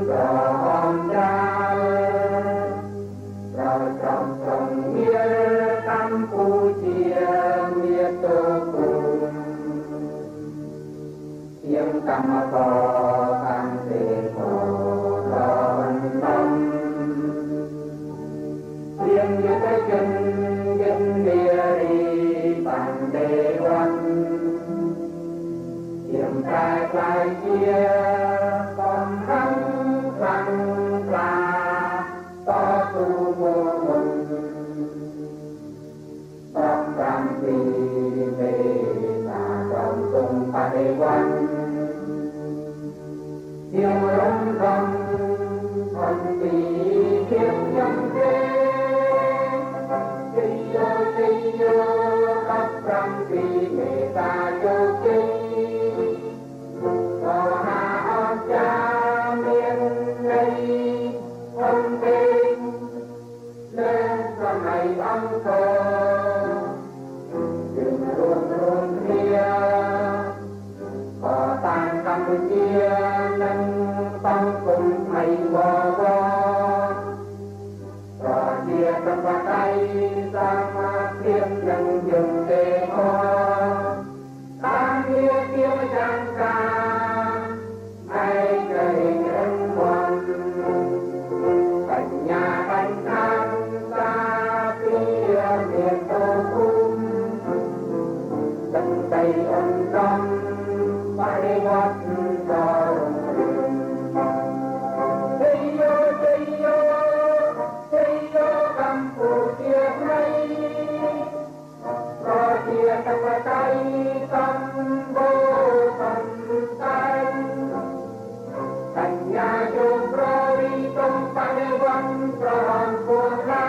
còn cha rồi trong nghĩa Campuchia nghĩa tô cùng tiếng cam to cam tề thổ đòn đông tiếng như cái chân địa đi bằng đề văn tiếng cài chia con răng là to tu mô mừng tóc răng vì về là đồng tung ta đề văn tiếng rong rong con vì tiếng nhâm thế Tây tóc răng vì về ta châu kinh ông cô đừng luôn kia có tàn Campuchia nâng tông cùng thầy bò có chia trong bàn tay ra mà thiên nhân dừng tê ho ta kia kia chẳng ca ai cây nhân hoàng cảnh nhà cảnh thang miền tô cung chân tay ôn trong bay gót cho Tây Campuchia này có chia trong tay tâm vô tâm tan cảnh nhà chung pro đi trong tay văn tròn cuồng la